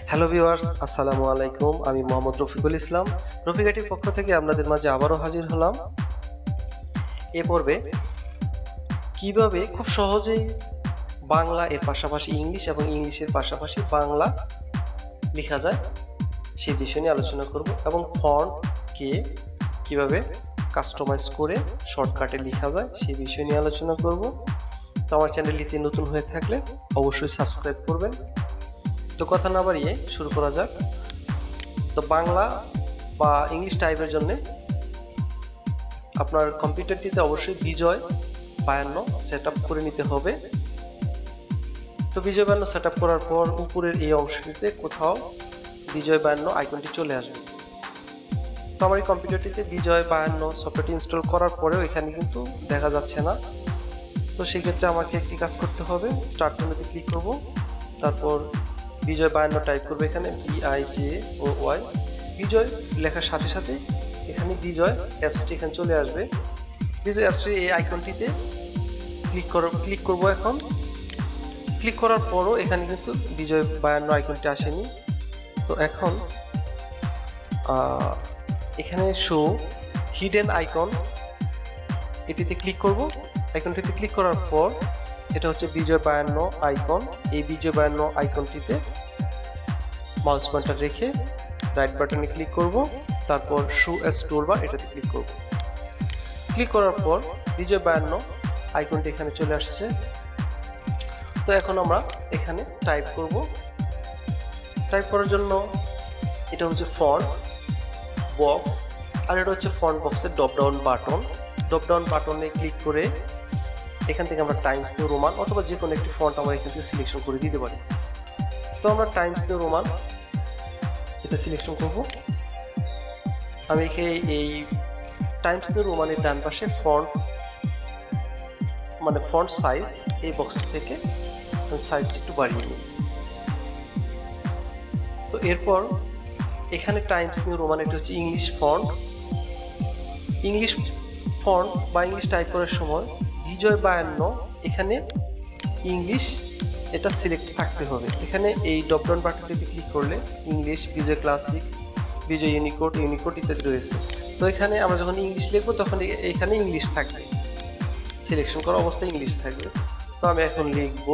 Hello viewers, আসসালামু আলাইকুম। আমি মোহাম্মদ রফিকুল ইসলাম। রফিকাটির পক্ষ থেকে আপনাদের মাঝে আবারও হাজির হলাম। এ পর্বে কিভাবে খুব সহজেই বাংলা এর পাশাপাশি ইংলিশ এবং ইংলিশের পাশাপাশি বাংলা লেখা যায় সেই বিষয় নিয়ে আলোচনা করব এবং ফন্টকে কিভাবে কাস্টমাইজ করে শর্টকাটে লেখা যায় সেই বিষয় নিয়ে আলোচনা করব। তো আমার চ্যানেলটিতে নতুন হয়ে থাকলে অবশ্যই সাবস্ক্রাইব করবেন। তো কথা না বাড়িয়ে শুরু করা যাক। তো বাংলা বা ইংলিশ টাইপের জন্য আপনার কম্পিউটারটিতে অবশ্যই বিজয় 52 সেট আপ করে নিতে হবে। তো বিজয় 52 সেট আপ করার পর উপরের এই অংশটিতে কোথাও বিজয় 52 আইকনটি চলে আসবে। তো আমার এই কম্পিউটারটিতে বিজয় 52 সফটওয়্যারটি ইনস্টল করার পরেও এখানে কিন্তু দেখা যাচ্ছে না। তো সেক্ষেত্রে আমাকে একটি কাজ করতে হবে। স্টার্ট মেনুতে ক্লিক করব, তারপর বিজয় 52 টাইপ করবো। এখানে BIJOY বিজয় লেখার সাথে সাথে এখানে বিজয় অ্যাপসটি এখানে চলে আসবে। বিজয় অ্যাপসটি এই আইকনটিতে ক্লিক করব। এখন ক্লিক করার পরও এখানে কিন্তু বিজয় 52 আইকনটি আসেনি। তো এখন এখানে শো হিডেন আইকন এটিতে ক্লিক করব। আইকনটিতে ক্লিক করার পর এটা হচ্ছে বিজয় 52 আইকন। এই বিজয় 52 আইকনটিতে মাউস পয়েন্টার রেখে রাইট বাটনে ক্লিক করব, তারপর শো অ্যাজ টুলবার এটাতে ক্লিক করব। ক্লিক করার পর বিজয় 52 আইকনটি এখানে চলে আসছে। তো এখন আমরা এখানে টাইপ করব। টাইপ করার জন্য এটা হচ্ছে ফন্ট বক্স, আর এটা হচ্ছে ফন্ট বক্সের drop down button. Drop down বাটনে ক্লিক করে এখান থেকে আমরা টাইমস নিউ রোমান অথবা যে কোনো একটি ফন্ট আমরা এখান থেকে সিলেকশন করে দিতে পারি। তো আমরা টাইমস নিউ রোমান এটা সিলেকশন করব। আমি এই টাইমস নিউ রোমানের ডান পাশে ফন্ট সাইজ এই বক্সটি থেকে আমি সাইজটা একটু বাড়িয়ে নিই। তো এরপর এখানে টাইমস নিউ রোমান এটা হচ্ছে ইংলিশ ফন্ট। ইংলিশ ফন্ট বা ইংলিশ টাইপ করার সময় বিজয় 52 এখানে ইংলিশ এটা সিলেক্ট থাকতে হবে। এখানে এই ড্রপ ডাউন বাটনটিতে ক্লিক করলে ইংলিশ, বিজয় ক্লাসিক, বিজয় ইউনিকোড ইত্যাদি রয়েছে। তো এখানে আমরা যখন ইংলিশ লিখবো তখন এখানে ইংলিশ থাকবে, সিলেকশন করা অবস্থায় ইংলিশ থাকবে। তো আমি এখন লিখব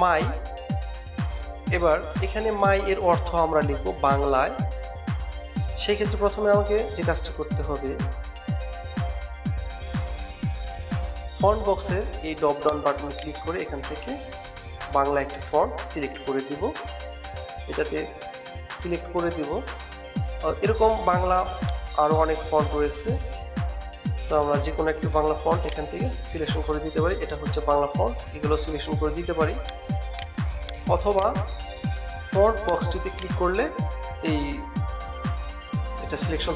মাই। এবার এখানে মাই এর অর্থ আমরা লিখব বাংলায়। সেই ক্ষেত্রে প্রথমে আমাকে যে কাজটা করতে হবে, ফন্ট বক্সের এই ড্রপ ডাউন বাটনে ক্লিক করে এখান থেকে বাংলা একটি ফন্ট সিলেক্ট করে দিব। এটাতে সিলেক্ট করে দিব। এরকম বাংলা আরো অনেক ফন্ট রয়েছে। তো আমরা যে কোনো একটি বাংলা ফন্ট এখান থেকে সিলেকশন করে দিতে পারি। এটা হচ্ছে বাংলা ফন্ট, এগুলো সিলেকশন করে দিতে পারি। অথবা ফন্ট বক্সটিতে ক্লিক করলে এটা সিলেকশন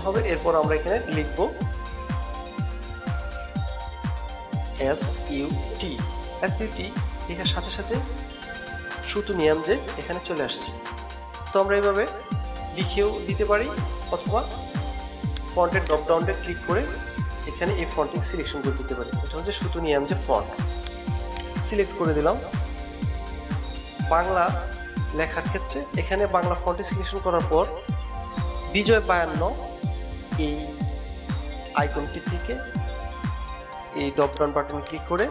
হবে। এরপর আমরা এখানে লিখব SUT লেখার সাথে সাথে সুতো নিয়ম যে এখানে চলে আসছে। তো আমরা এইভাবে লিখেও দিতে পারি অথবা ফন্টের ড্রপ ডাউনে ক্লিক করে এখানে এই ফন্টটি সিলেকশন করে দিতে পারি। এটা হচ্ছে সুতো নিয়ম যে ফন্ট সিলেক্ট করে দিলাম। বাংলা লেখার ক্ষেত্রে এখানে বাংলা ফন্টে সিলেকশন করার পর বিজয় 52 এই আইকনটি থেকে এই ড্রপ ডাউন বাটনে ক্লিক করে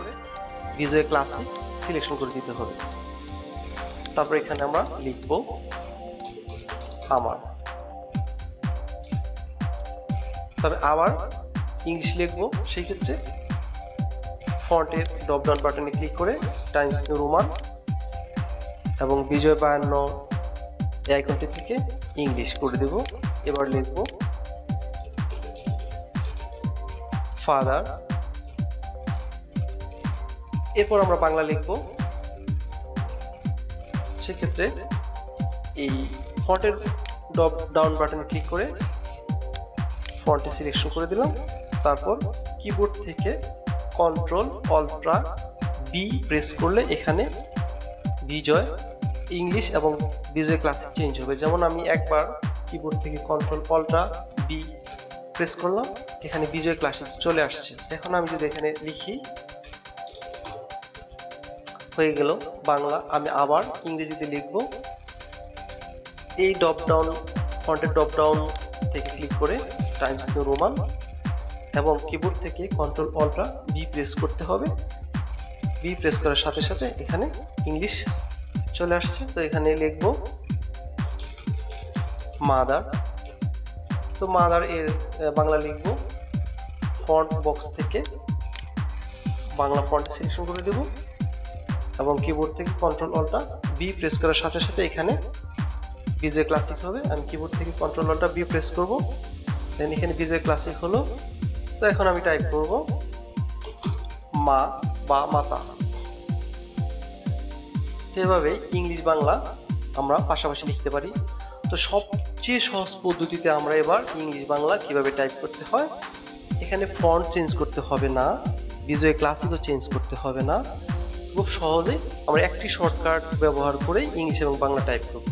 বিজয় ক্লাসিক সিলেকশন করে দিতে হবে। তারপর এখানে আমরা লিখব আমার। তবে আবার ইংলিশ লিখব, সেই ক্ষেত্রে ফন্টের ড্রপ ডাউন বাটনে ক্লিক করে টাইমস নিউ রোমান এবং বিজয় 52 এই আইকনটি থেকে ইংলিশ করে দেব। এবার লিখব ফাদার। এরপর আমরা বাংলা লিখব। সেক্ষেত্রে এই ফন্টের ড্রপ ডাউন বাটনে ক্লিক করে ফন্টে সিলেকশন করে দিলাম। তারপর কিবোর্ড থেকে Ctrl+Alt+B প্রেস করলে এখানে বিজয় ইংলিশ এবং বিজয় ক্লাসিক চেঞ্জ হবে। যেমন আমি একবার কিবোর্ড থেকে Ctrl+Alt+B প্রেস করলাম, এখানে বিজয় ক্লাসিক চলে আসছে। এখন আমি যদি এখানে লিখি হয়ে গেল বাংলা। আমি আবার ইংরেজিতে লিখব। এই ড্রপ ডাউন ফন্টের ড্রপ ডাউন থেকে ক্লিক করে টাইমস নিউ রোমান এবং কিবোর্ড থেকে কন্ট্রোল অল্টার বি প্রেস করতে হবে। বি প্রেস করার সাথে সাথে এখানে ইংলিশ চলে আসছে। তো এখানে লিখব মাদার। তো মাদার এর বাংলা লিখব। ফন্ট বক্স থেকে বাংলা ফন্ট সিলেকশন করে দেব এবং কিবোর্ড থেকে কন্ট্রোল অল্টার বি প্রেস করার সাথে সাথে এখানে বিজয় ক্লাসিক হবে। আমি কিবোর্ড থেকে কন্ট্রোল অল্টার বি প্রেস করব, দেন এখানে বিজয় ক্লাসিক হলো। তো এখন আমি টাইপ করব মা বা মাতা। এভাবে ইংলিশ বাংলা আমরা পাশাপাশি লিখতে পারি। তো সবচেয়ে সহজ পদ্ধতিতে আমরা এবার ইংলিশ বাংলা কিভাবে টাইপ করতে হয়, এখানে ফন্ট চেঞ্জ করতে হবে না, বিজয় ক্লাসিকও চেঞ্জ করতে হবে না। খুব সহজেই আমরা একটি শর্টকাট ব্যবহার করে ইংলিশ এবং বাংলা টাইপ করব।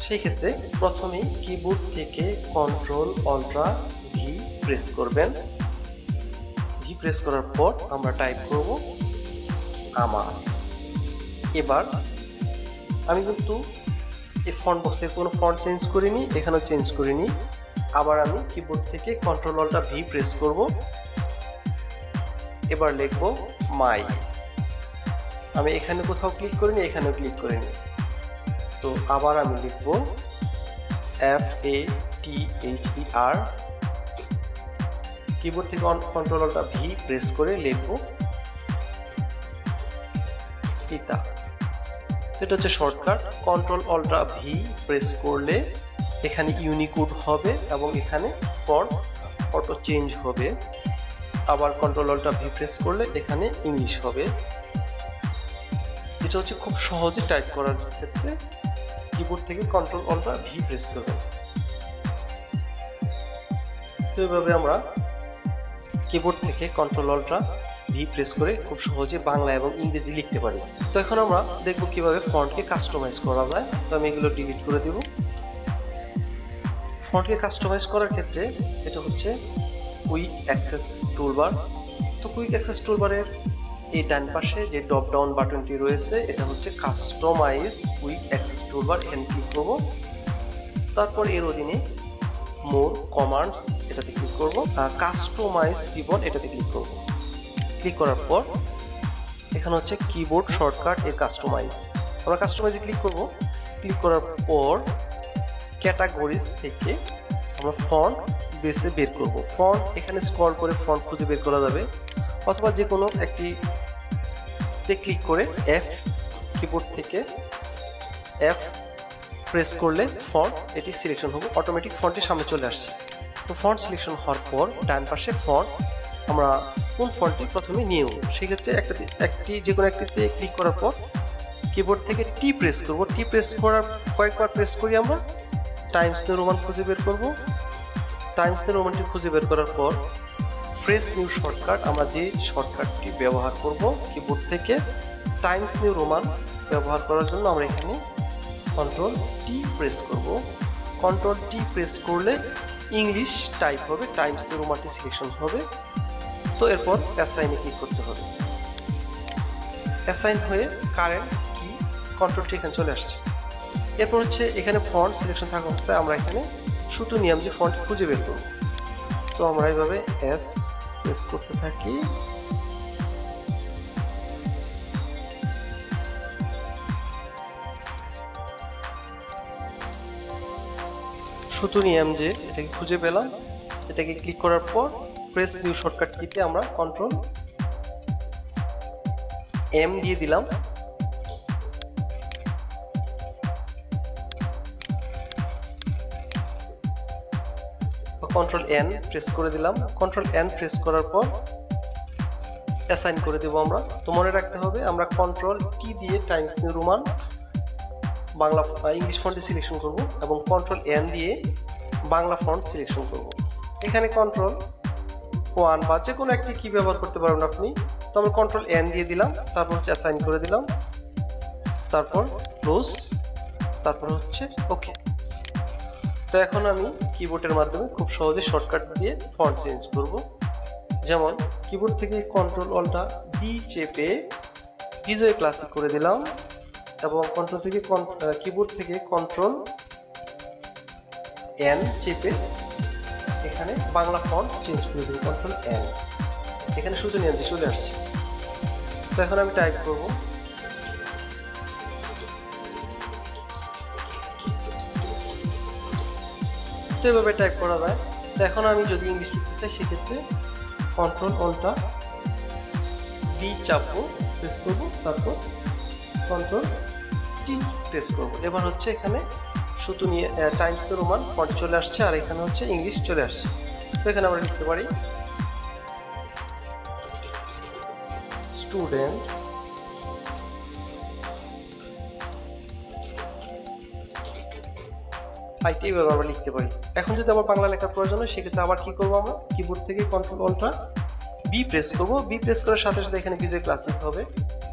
সেই ক্ষেত্রে প্রথমেই কিবোর্ড থেকে কন্ট্রোল অল্টার ভি প্রেস করবেন। ভি প্রেস করার পর আমরা টাইপ করব আমার। এবার আমি কিন্তু এই ফন্ট বক্সে কোনো ফন্ট চেঞ্জ করিনি, এখানেও চেঞ্জ করিনি। আবার আমি কিবোর্ড থেকে কন্ট্রোল অল্টার ভি প্রেস করব। এবার লিখব মাই। আমি এখানে কোথাও ক্লিক করিনি, এখানেও ক্লিক করিনি। তো আবার আমি লিখব FATHER। কিবোর্ড থেকে কন্ট্রোল অল্টার ভি প্রেস করে লিখব পিতা। এটা হচ্ছে shortcut. Control alter V press করলে এখানে ইউনিকোড হবে এবং এখানে ফন্ট অটো চেঞ্জ হবে। আবার কন্ট্রোল অল্টার ভি প্রেস করলে এখানে ইংলিশ হবে। এটা হচ্ছে খুব সহজে টাইপ করার ক্ষেত্রে কিবোর্ড থেকে কন্ট্রোল অল্টার ভি প্রেস করবেন। তো এইভাবে আমরা কিবোর্ড থেকে কন্ট্রোল অল্টার ভি প্রেস করে খুব সহজে বাংলা এবং ইংরেজি লিখতে পারি। তো এখন আমরা দেখব কিভাবে ফন্টকে কাস্টমাইজ করা যায়। তো আমি এগুলো ডিলিট করে দেব। ফন্টকে কাস্টমাইজ করার ক্ষেত্রে এটা হচ্ছে কুইক অ্যাক্সেস টুলবার। তো কুইক অ্যাক্সেস টুলবারের এই ডান পাশে যে ড্রপ ডাউন বাটনটি রয়েছে এটা হচ্ছে কাস্টমাইজ কুইক অ্যাক্সেস টুলবার। এখানে ক্লিক করব। তারপর এর অধীনে মোর কমান্ডস এটাতে ক্লিক করব। কাস্টমাইজ রিবন এটাতে ক্লিক করব। ক্লিক করার পর এখানে হচ্ছে কিবোর্ড শর্টকাট এর কাস্টমাইজ। আমরা কাস্টমাইজে ক্লিক করব। ক্লিক করার পর ক্যাটাগরিজ থেকে আমরা ফন্ট বেছে বের করব। ফন্ট এখানে স্ক্রল করে ফন্ট খুঁজে বের করা যাবে, অথবা যে কোনো একটি ক্লিক করে এফ, কিবোর্ড থেকে এফ প্রেস করলে ফন্ট এটি সিলেকশন হবে। অটোমেটিক ফন্টের সামনে চলে আসছে। তো ফন্ট সিলেকশন হওয়ার পর ডান পাশে ফন্ট আমরা কোন ফন্টটি প্রথমে নিয়ে নেব। সেক্ষেত্রে একটি যে কোনো একটিতে ক্লিক করার পর কিবোর্ড থেকে টি প্রেস করব। টি প্রেস করার কয়েকবার প্রেস করি আমরা টাইমস নিউ রোমান খুঁজে বের করব। টাইমস নিউ রোমানটি খুঁজে বের করার পর ফ্রেশ নিউ শর্টকাট, আমরা যে শর্টকাটটি ব্যবহার করব কিবোর্ড থেকে টাইমস নিউ রোমান ব্যবহার করার জন্য আমরা এখানে কন্ট্রোল টি প্রেস করব। কন্ট্রোল টি প্রেস করলে ইংলিশ টাইপ হবে, টাইমস নিউ রোমানটি সিলেকশন হবে। তো এরপর অ্যাসাইনে ক্লিক করতে হবে। অ্যাসাইন হয়ে কারেন্ট কি কন্ট্রোলটি এখানে চলে আসছে। এরপর হচ্ছে এখানে ফন্ট সিলেকশন থাকা অবস্থায় আমরা এখানে শুধু নিয়ম যে ফন্ট খুঁজে বের করব। তো আমরা এইভাবে এস প্রেস করতে থাকি। শুধু নিয়ম যে এটাকে খুঁজে পেলাম, এটাকে ক্লিক করার পর প্রেস নিউ শর্টকাট কিতে আমরা কন্ট্রোল এম দিয়ে দিলাম। কন্ট্রোল এন প্রেস করে দিলাম। কন্ট্রোল এন প্রেস করার পর অ্যাসাইন করে দেব আমরা। তো মনে রাখতে হবে আমরা কন্ট্রোল টি দিয়ে Times New Roman Bangla English ফন্টে সিলেকশন করব এবং কন্ট্রোল এন দিয়ে বাংলা ফন্ট সিলেকশন করব। এখানে কন্ট্রোল ওয়ান বা যে কোনো একটি কি ব্যবহার করতে পারবেন আপনি। তো আমরা কন্ট্রোল এন দিয়ে দিলাম, তারপর হচ্ছে অ্যাসাইন করে দিলাম, তারপর ক্লোজ, তারপর হচ্ছে ওকে। তো এখন আমি কিবোর্ডের মাধ্যমে খুব সহজে শর্টকাট দিয়ে ফন্ট চেঞ্জ করব। যেমন কিবোর্ড থেকে কন্ট্রোল অল্টা বি চেপে বিজয় ক্লাসিক করে দিলাম, এবং কিবোর্ড থেকে কন্ট্রোল এন চেপে এখানে বাংলা ফন্ট চেঞ্জ করে দিই, কন্ট্রোল এন। এখানে শুধু নিয়ে চলে আসছে। তো এখন আমি টাইপ করব, তো এভাবে টাইপ করা যায়। তো এখন আমি যদি ইংলিশ লিখতে চাই সেক্ষেত্রে কন্ট্রোল অল্টা বি চাপবো, প্রেস করবো, তারপর কন্ট্রোল টি প্রেস করবো। এবার হচ্ছে এখানে শুধু নিয়ে টাইমস নিউ রোমান ফন্ট চলে আসছে, আর এখানে হচ্ছে ইংলিশ চলে আসছে। তো এখানে আমরা লিখতে পারি স্টুডেন্ট আইটি, এভাবে আমরা লিখতে পারি। এখন যদি আমার বাংলা লেখার প্রয়োজন হয় সেক্ষেত্রে আবার কি করবো, আমরা কিবোর্ড থেকে কন্ট্রোল অল্টা বি প্রেস করবো। বি প্রেস করার সাথে সাথে এখানে বিজয় ক্লাসিক হবে।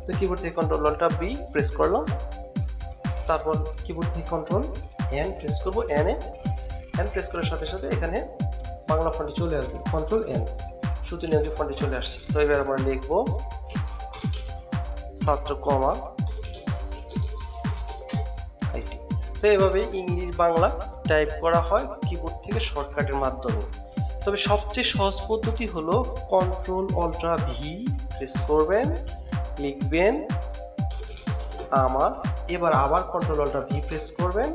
তো কিবোর্ড থেকে কন্ট্রোল অল্টা বি প্রেস করলাম, তারপর কিবোর্ড থেকে কন্ট্রোল এন প্রেস করবো। এন প্রেস করার সাথে সাথে এখানে বাংলা ফন্টে চলে আসবে, কন্ট্রোল এন, শুধু নিয়ন্ত্রণ ফন্টে চলে আসছে। তো এবার আমরা লিখবো ছাত্র কমা আইটি। তো এভাবে ইংলিশ বাংলা টাইপ করা হয় কিবোর্ড থেকে শর্টকাটের মাধ্যমে। তবে সবচেয়ে সহজ পদ্ধতি হলো কন্ট্রোল অল্টা ভি প্রেস করবেন, লিখবেন আমার, এবার আবার কন্ট্রোল অল্টা ভি প্রেস করবেন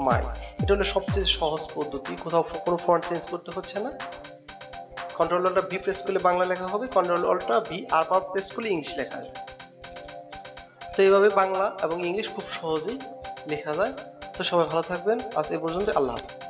মাই। এটা হলো সবচেয়ে সহজ পদ্ধতি, কোথাও কোনো ফন্ট চেঞ্জ করতে হচ্ছে না। কন্ট্রোল অল্টা ভি প্রেস করলে বাংলা লেখা হবে, কন্ট্রোল অল্টা ভি আবার প্রেস করলে ইংলিশ লেখা আসবে। তো এইভাবে বাংলা এবং ইংলিশ খুব সহজেই লেখা যায়। তো সবাই ভালো থাকবেন, আজ এ পর্যন্ত, আল্লাহ হাফেজ।